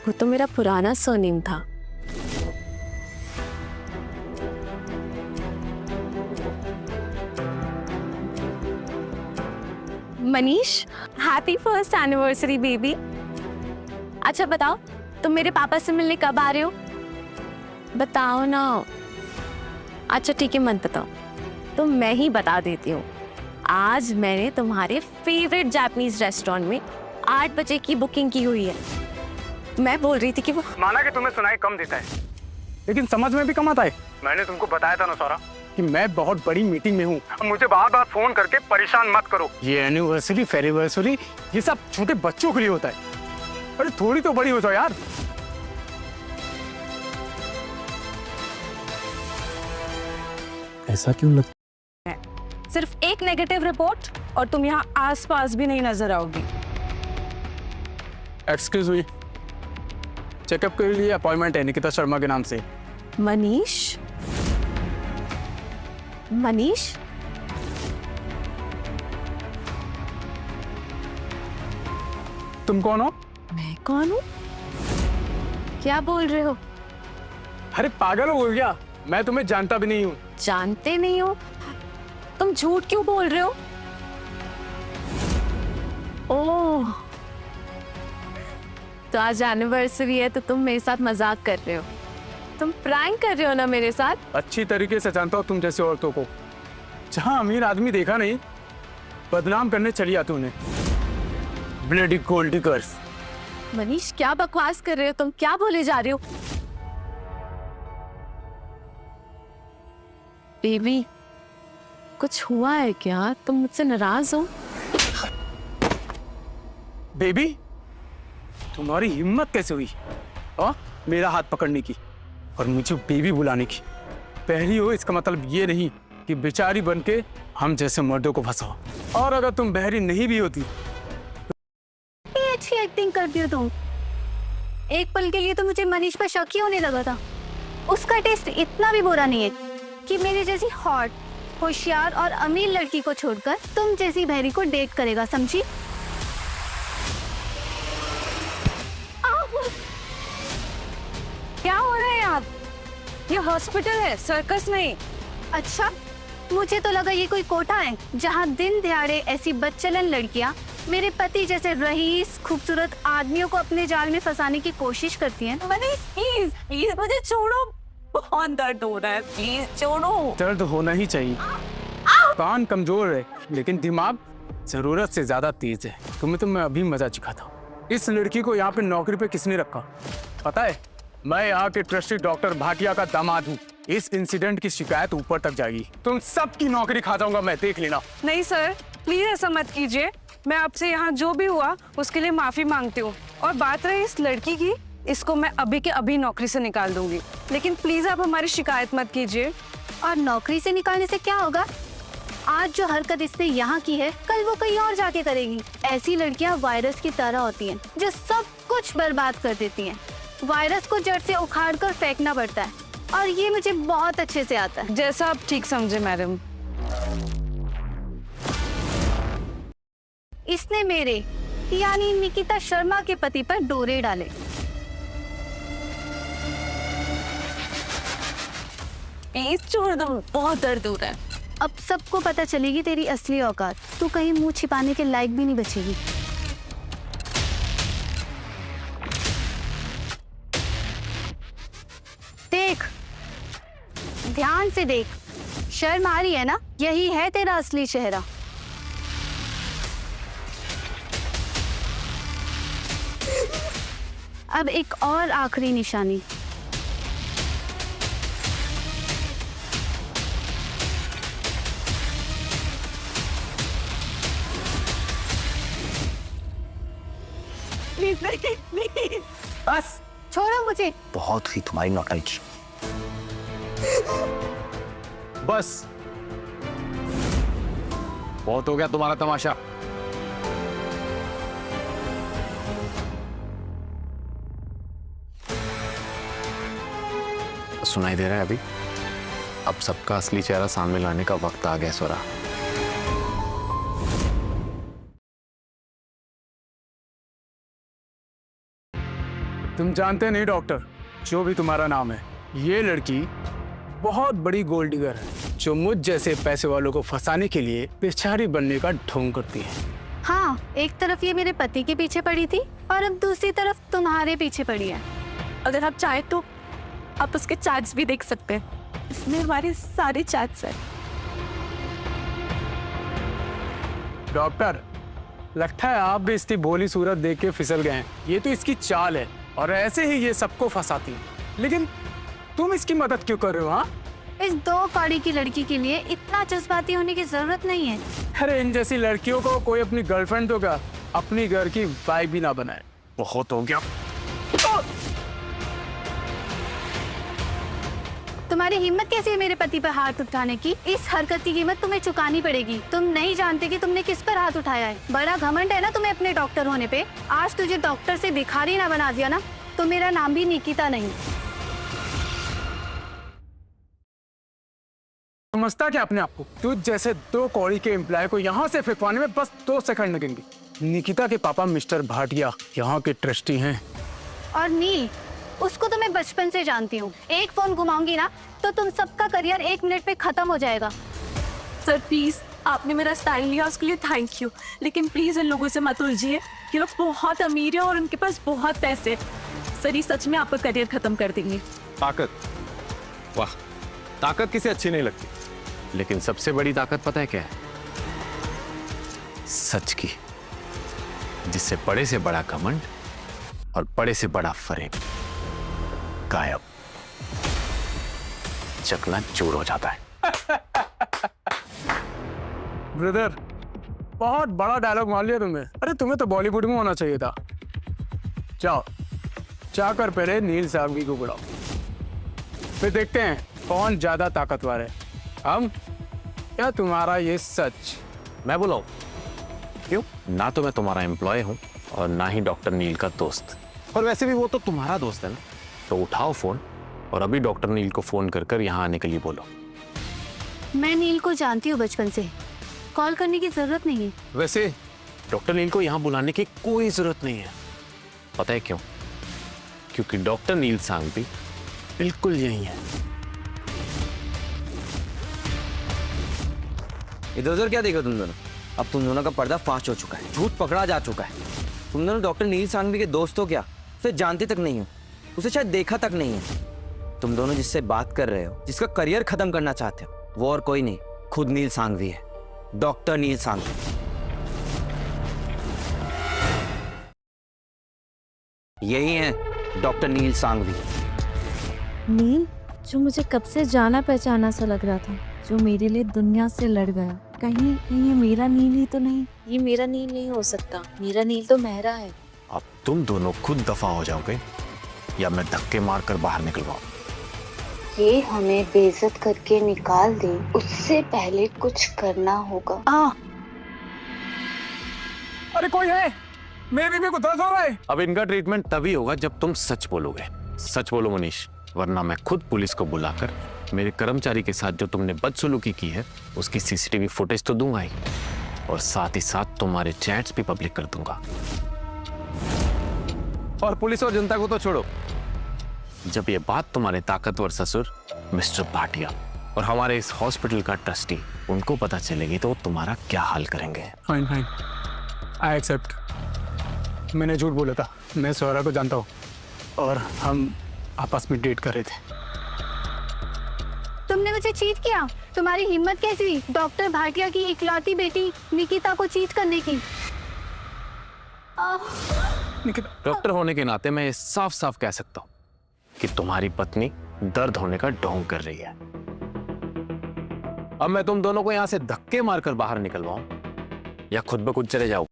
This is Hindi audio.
वो तो मेरा पुराना सरनेम था। Manish, happy first anniversary baby. अच्छा बताओ, तुम मेरे पापा से मिलने कब आ रहे हो? बताओ ना। अच्छा ठीक है, मत बताओ, तो मैं ही बता देती हूँ। आज मैंने तुम्हारे फेवरेट जापानीज रेस्टोरेंट में 8 बजे की बुकिंग की हुई है। मैं बोल रही थी कि वो माना कि तुम्हें सुनाई कम देता है, लेकिन समझ में भी कम आता है। मैंने तुमको बताया था ना सौरा कि मैं बहुत बड़ी मीटिंग में हूँ। मुझे बार बार फोन करके परेशान मत करो। ये एनिवर्सरी फेरिवर्सरी ये सब छोटे बच्चों के लिए होता है। अरे थोड़ी तो बड़ी हो जाओ यार। ऐसा क्यों लगता सिर्फ एक नेगेटिव रिपोर्ट और तुम यहाँ आसपास भी नहीं नजर आओगी। एक्सक्यूज मी, चेकअप के लिए अपॉइंटमेंट है निकिता शर्मा के नाम से। मनीष। मनीष, तुम कौन हो? मैं कौन हूँ? क्या बोल रहे हो? अरे पागल हो गया, मैं तुम्हें जानता भी नहीं हूँ। जानते नहीं हो? तुम झूठ क्यों बोल रहे हो? ओह, तो आज एनिवर्सरी है तो तुम मेरे साथ मजाक कर रहे हो। तुम प्रैंक कर रहे हो ना मेरे साथ? अच्छी तरीके से जानता हूँ तुम जैसे औरतों को। जहाँ अमीर आदमी देखा नहीं, बदनाम करने चली आती उन्हें। Bloody gold diggers. मनीष, क्या बकवास कर रहे हो तुम? क्या बोले जा रहे हो? बेबी, कुछ हुआ है क्या? तुम मुझसे नाराज हो? बेबी, तुम्हारी हिम्मत कैसे हुई मेरा हाथ पकड़ने की और मुझे बेबी बुलाने की? पहली हो इसका मतलब ये नहीं कि बेचारी बन के हम जैसे मर्दों को फंसाओ। और अगर तुम बहरी नहीं भी होती, अच्छी एक्टिंग करती हो तुम। एक पल के लिए तो मुझे मनीष पर शक ही होने लगा था। उसका टेस्ट इतना भी बुरा नहीं है कि मेरी जैसी हॉट, होशियार और अमीर लड़की को छोड़कर तुम जैसी बहरी को डेट करेगा, समझी? क्या हो रहा है यहाँ? ये हॉस्पिटल है, सर्कस नहीं। अच्छा, मुझे तो लगा ये कोई कोटा है जहाँ दिन दिहाड़े ऐसी बदचलन लड़कियाँ मेरे पति जैसे रईस खूबसूरत आदमियों को अपने जाल में फंसाने की कोशिश करती हैं। मनीष प्लीज प्लीज मुझे छोड़ो, बहुत दर्द हो रहा है, प्लीज छोड़ो। दर्द होना ही चाहिए। कान कमजोर है लेकिन दिमाग जरूरत से ज्यादा तेज है। तुम्हें तो मैं अभी मजा चखाता हूँ। इस लड़की को यहाँ पे नौकरी पे किसने रखा पता है? मैं यहाँ के ट्रस्टी डॉक्टर भाटिया का दामाद हूँ। इस इंसिडेंट की शिकायत ऊपर तक जाएगी। तुम सबकी नौकरी खा जाऊंगा मैं, देख लेना। नहीं सर, प्लीज ऐसा मत कीजिए। मैं आपसे यहाँ जो भी हुआ उसके लिए माफी मांगती हूँ। और बात रही इस लड़की की, इसको मैं अभी के अभी नौकरी से निकाल दूंगी। लेकिन प्लीज आप हमारी शिकायत मत कीजिए। और नौकरी से निकालने से क्या होगा? आज जो हरकत इसने यहाँ की है, कल वो कहीं और जाके करेगी। ऐसी लड़कियाँ वायरस की तरह होती हैं जो सब कुछ बर्बाद कर देती हैं। वायरस को जड़ से उखाड़ कर फेंकना पड़ता है और ये मुझे बहुत अच्छे से आता है। जैसा आप ठीक समझे मैडम। इसने मेरे यानी निकिता शर्मा के पति पर डोरे डाले। प्लीज छोड़ दो, बहुत दर्द हो रहा है। अब सबको पता चलेगी तेरी असली औकात। तू कहीं मुंह छिपाने के लायक भी नहीं बचेगी। देख, ध्यान से देख। शर्म आ रही है ना? यही है तेरा असली चेहरा। अब एक और आखिरी निशानी। प्लीज नहीं, प्लीज बस छोड़ो मुझे। बहुत हुई तुम्हारी नौटंकी। बस बहुत हो गया तुम्हारा तमाशा। सुनाई दे रहा है अभी? अब सबका असली चेहरा सामने लाने का वक्त आ गया स्वरा। तुम जानते नहीं डॉक्टर, जो भी तुम्हारा नाम है, ये लड़की बहुत बड़ी गोल्ड डिगर है जो मुझ जैसे पैसे वालों को फंसाने के लिए बेचारी बनने का ढोंग करती है। हाँ, एक तरफ ये मेरे पति के पीछे पड़ी थी और अब दूसरी तरफ तुम्हारे पीछे पड़ी है। अगर आप चाहे तो आप उसके चैट्स भी देख सकते हैं, इसमें हमारे सारे चैट्स हैं। डॉक्टर, लगता है आप भी इसकी भोली सूरत देख के फिसल गए हैं। ये तो इसकी चाल है और ऐसे ही ये सबको फंसाती है। लेकिन तुम इसकी मदद क्यों कर रहे हो? हाँ, इस 2 कौड़ी की लड़की के लिए इतना जज्बाती होने की जरूरत नहीं है। अरे इन जैसी लड़कियों को कोई अपनी गर्लफ्रेंड तो क्या, अपनी घर की वाइफ भी ना बनाए। बहुत हो गया। तुम्हारी हिम्मत कैसी है मेरे पति पर हाथ उठाने की? इस हरकत की कीमत तुम्हें चुकानी पड़ेगी। तुम नहीं जानते कि तुमने किस पर हाथ उठाया है। बड़ा घमंड है ना तुम्हें अपने डॉक्टर होने पे। आज तुझे डॉक्टर से भिखारी ना बना दिया ना, तो मेरा नाम भी निकिता नहीं। समझता क्या अपने आप को? तुझ जैसे 2 कौड़ी के एम्प्लॉय को यहाँ से फेंकवाने में बस 2 सेकंड लगेंगे। निकिता के पापा मिस्टर भाटिया यहाँ के ट्रस्टी हैं। और नील, उसको तो मैं बचपन से जानती हूँ। एक फोन घुमाऊंगी ना तो तुम सबका करियर 1 मिनट में खत्म हो जाएगा। सर प्लीज, आपने मेरा स्टाइल लिया उसके लिए थैंक यू, लेकिन प्लीज इन लोगों से मत उलझिए। ये लोग बहुत अमीर हैं और उनके पास बहुत पैसे। सर ये सच में आपका करियर खत्म कर देंगे। ताकत, वाह, ताकत किसे अच्छी नहीं लगती, लेकिन सबसे बड़ी ताकत पता है क्या है? सच की, जिससे बड़े से बड़ा घमंड और बड़े से बड़ा फरेब गायब, चकना चूर हो जाता है। ब्रदर, बहुत बड़ा डायलॉग मार लिया तुमने। अरे तुम्हें तो बॉलीवुड में होना चाहिए था। जाओ, जाकर पहले नील साहब को बुलाओ, फिर देखते हैं कौन ज्यादा ताकतवर है, हम या तुम्हारा ये सच। मैं बुलाऊं? क्यों? ना तो मैं तुम्हारा एम्प्लॉय हूं और ना ही डॉक्टर नील का दोस्त। और वैसे भी वो तो तुम्हारा दोस्त है ना, तो उठाओ फोन और अभी डॉक्टर नील को फोन कर कर यहाँ आने के लिए बोलो। मैं नील को जानती हूँ बचपन से, कॉल करने की जरूरत नहीं है। वैसे डॉक्टर नील को यहाँ बुलाने की कोई जरूरत नहीं है। पता है क्यों? क्योंकि डॉक्टर नील सांघवी बिल्कुल यही है। इधर उधर क्या देखो तुम दोनों? अब तुम दोनों का पर्दा फाश हो चुका है, झूठ पकड़ा जा चुका है। तुम दोनों डॉक्टर नील सांघवी के दोस्त हो क्या? उसे जानते तक नहीं हो, उसे शायद देखा तक नहीं है। तुम दोनों जिससे बात कर रहे हो, जिसका करियर खत्म करना चाहते हो, वो और कोई नहीं, खुद नील सांघवी है, डॉक्टर नील सांघवी। यही है डॉक्टर नील सांघवी। नील, जो मुझे कब से जाना पहचाना सा लग रहा था, जो मेरे लिए दुनिया से लड़ गया। कहीं ये मेरा नील ही तो नहीं? ये मेरा नील नहीं हो सकता, मेरा नील तो मेहरा है। अब तुम दोनों खुद दफा हो जाओगे या मैं धक्के मार कर बाहर निकलवाऊं? ये हमें बेइज्जत करके निकाल दे, उससे पहले कुछ करना होगा। अरे कोई है, मेरे बीबी को दर्द हो रहा है। अब इनका ट्रीटमेंट तभी होगा जब तुम सच बोलोगे। सच बोलो मनीष, वरना मैं खुद पुलिस को बुलाकर मेरे कर्मचारी के साथ जो तुमने बदसलूकी की है उसकी सीसीटीवी फुटेज तो दूंगा ही, और साथ ही साथ तुम्हारे चैट्स भी पब्लिक कर दूंगा। और पुलिस और जनता को तो छोड़ो, जब ये बात तुम्हारे ताकतवर ससुर मिस्टर भाटिया और हमारे इस हॉस्पिटल का ट्रस्टी उनको पता चलेगी तो वो तुम्हारा क्या हाल करेंगे। Fine fine, I accept. मैंने झूठ बोला था, मैं सौरा को जानता हूँ और हम आपस में डेट कर रहे थे। तुमने मुझे चीट किया? तुम्हारी हिम्मत कैसी हुई डॉक्टर भाटिया की इकलौती बेटी निकिता को चीट करने की? डॉक्टर होने के नाते मैं ये साफ साफ कह सकता हूँ कि तुम्हारी पत्नी दर्द होने का ढोंग कर रही है। अब मैं तुम दोनों को यहाँ से धक्के मारकर बाहर निकलवाऊं या खुद ब खुद चले जाओ?